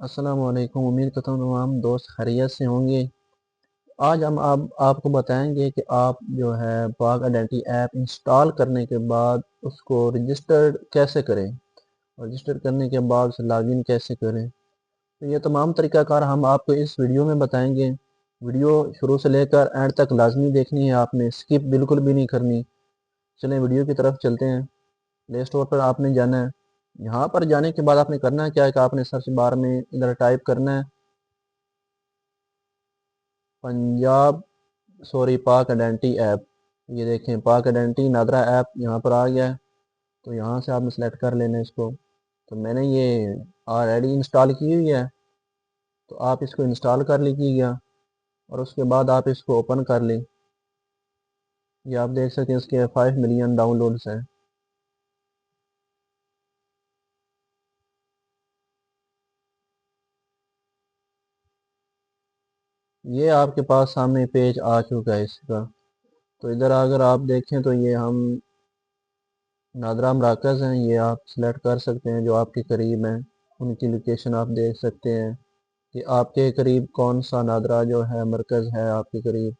السلام علیکم، امید کرتا ہوں تمام دوست خیریت سے ہوں گے۔ آج ہم آپ کو بتائیں گے کہ آپ جو ہے پاک آئیڈینٹی ایپ انسٹال کرنے کے بعد اس کو رجسٹرڈ کیسے کریں، رجسٹر کرنے کے بعد اسے لاگ ان کیسے کریں۔ تو یہ تمام طریقہ کار ہم آپ کو اس ویڈیو میں بتائیں گے۔ ویڈیو شروع سے لے کر اینڈ تک لازمی دیکھنی ہے، آپ نے سکپ بالکل بھی نہیں کرنی۔ چلیں ویڈیو کی طرف چلتے ہیں۔ پلے اسٹور پر آپ نے جانا ہے۔ یہاں پر جانے کے بعد آپ نے کرنا ہے کیا ہے کہ آپ نے سرچ بار میں ادھر ٹائپ کرنا ہے پاک آئیڈینٹی ایپ۔ یہ دیکھیں پاک آئیڈینٹی نادرا ایپ یہاں پر آ گیا ہے، تو یہاں سے آپ نے سلیکٹ کر لینا ہے اس کو۔ تو میں نے یہ آلریڈی انسٹال کی ہوئی ہے، تو آپ اس کو انسٹال کر لیجیے گا اور اس کے بعد آپ اس کو اوپن کر لیں۔ یہ آپ دیکھ سکتے ہیں اس کے 5 ملین ڈاؤن لوڈز ہیں۔ یہ آپ کے پاس سامنے پیج آ چکا ہے اس کا۔ تو ادھر اگر آپ دیکھیں تو یہ ہم نادرا مراکز ہیں، یہ آپ سلیکٹ کر سکتے ہیں جو آپ کے قریب ہیں، ان کی لوکیشن آپ دیکھ سکتے ہیں کہ آپ کے قریب کون سا نادرا جو ہے مرکز ہے آپ کے قریب۔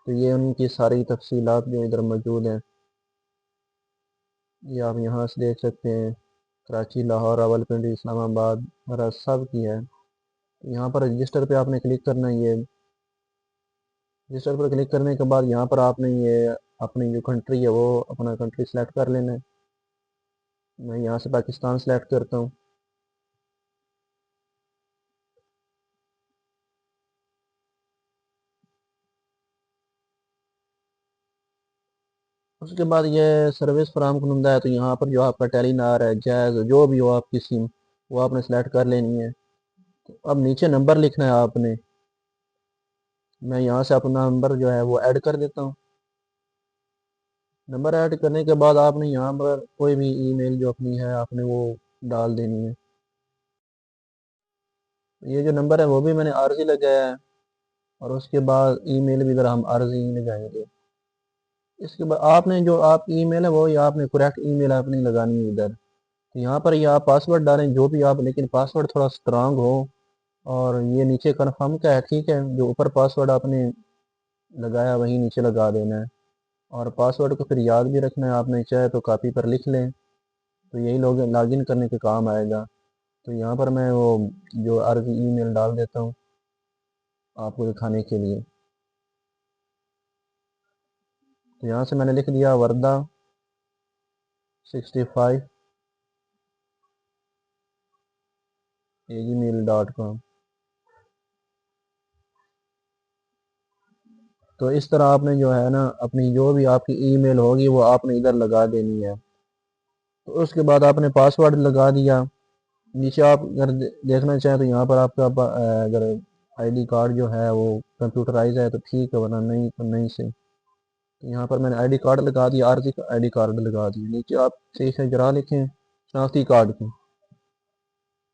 تو یہ ان کی ساری تفصیلات جو ادھر موجود ہیں، یہ آپ یہاں سے دیکھ سکتے ہیں۔ کراچی، لاہور، راولپنڈی، اسلام آباد وغیرہ سب کی ہے۔ یہاں پر رجسٹر پہ آپ نے کلک کرنا ہے۔ یہ رجسٹر پر کلک کرنے کے بعد یہاں پر آپ نے یہ اپنی جو کنٹری ہے وہ اپنا کنٹری سلیکٹ کر لینا ہے۔ میں یہاں سے پاکستان سلیکٹ کرتا ہوں۔ اس کے بعد یہ سروس فراہم کنندہ ہے، تو یہاں پر جو آپ کا ٹیلی نار ہے، جائز جو بھی ہو آپ کی سم، وہ آپ نے سلیکٹ کر لینی ہے۔ تو اب نیچے نمبر لکھنا ہے آپ نے۔ میں یہاں سے اپنا نمبر جو ہے وہ ایڈ کر دیتا ہوں۔ نمبر ایڈ کرنے کے بعد آپ نے یہاں پر کوئی بھی ای میل جو اپنی ہے آپ نے وہ ڈال دینی ہے۔ یہ جو نمبر ہے وہ بھی میں نے عارضی لگایا ہے، اور اس کے بعد ای میل بھی ادھر ہم عارضی لگائیں گے۔ اس کے بعد آپ نے جو آپ ای میل ہے وہ یا آپ نے کریکٹ ای میل آپ نے لگانی ہے ادھر۔ یہاں پر یہ آپ پاسورڈ ڈالیں جو بھی آپ، لیکن پاسورڈ تھوڑا سٹرانگ ہو، اور یہ نیچے کنفرم کا ہے، ٹھیک ہے، جو اوپر پاسورڈ آپ نے لگایا وہی نیچے لگا دینا ہے۔ اور پاسورڈ کو پھر یاد بھی رکھنا ہے، آپ نے چاہے تو کاپی پر لکھ لیں، تو یہی لاگ ان کرنے کے کام آئے گا۔ تو یہاں پر میں وہ جو عرضی ای میل ڈال دیتا ہوں آپ کو دکھانے کے لیے۔ تو یہاں سے میں نے لکھ دیا وردہ 65 gmail.com۔ تو اس طرح آپ نے جو ہے نا اپنی جو بھی آپ کی ای میل ہوگی وہ آپ نے ادھر لگا دینی ہے۔ تو اس کے بعد آپ نے پاسورڈ لگا دیا۔ نیچے آپ اگر دیکھنا چاہیں تو یہاں پر آپ کا اگر آئی ڈی کارڈ جو ہے وہ کمپیوٹرائز ہے تو ٹھیک ہے، ورنہ نہیں تو نہیں سے۔ یہاں پر میں نے آئی ڈی کارڈ لگا دیا، عارضی کا آئی ڈی کارڈ لگا دیا۔ نیچے آپ صحیح سے جرا لکھیں شناختی کارڈ کی،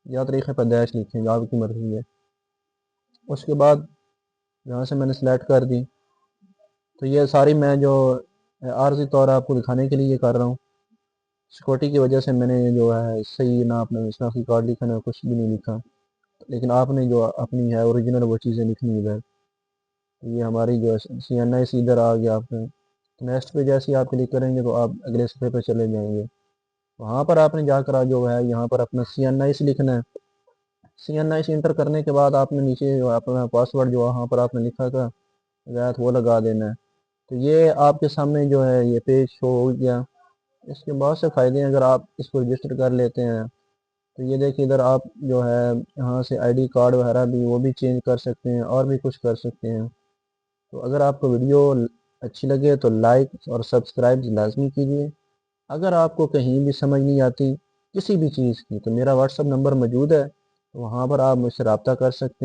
یا طریقے پیدائش لکھیں، آپ کی مرضی ہے۔ اس کے بعد یہاں سے میں نے سلیکٹ کر دی۔ تو یہ ساری میں جو عارضی طور آپ کو دکھانے کے لیے کر رہا ہوں، سیکورٹی کی وجہ سے میں نے جو ہے صحیح نہ اپنا شناختی کارڈ لکھا نہ کچھ بھی نہیں لکھا، لیکن آپ نے جو اپنی ہے اوریجنل وہ چیزیں لکھنی ادھر۔ یہ ہماری جو سی این آئی سی ادھر آ گیا آپ نے۔ نیکسٹ پہ جیسے آپ کلک کریں گے تو آپ اگلے صفحے پہ چلے جائیں گے۔ وہاں پر آپ نے جا کر جو ہے یہاں پر اپنا سی این آئی سی لکھنا ہے۔ سی این آئی سی انٹر کرنے کے بعد آپ نے نیچے جو اپنا پاسورڈ جو وہاں پر آپ نے لکھا تھا وہ لگا دینا ہے۔ تو یہ آپ کے سامنے جو ہے یہ پیج شو ہو گیا۔ اس کے بہت سے فائدے ہیں اگر آپ اس کو رجسٹر کر لیتے ہیں۔ تو یہ دیکھیں ادھر آپ جو ہے یہاں سے آئی ڈی کارڈ وغیرہ بھی وہ بھی چینج کر سکتے ہیں اور بھی کچھ کر سکتے ہیں۔ تو اگر آپ کو ویڈیو اچھی لگے تو لائک اور سبسکرائب لازمی کیجیے۔ اگر آپ کو کہیں بھی سمجھ نہیں آتی کسی بھی چیز کی تو میرا واٹس اپ نمبر موجود ہے، وہاں پر آپ مجھ سے رابطہ کر سکتے ہیں۔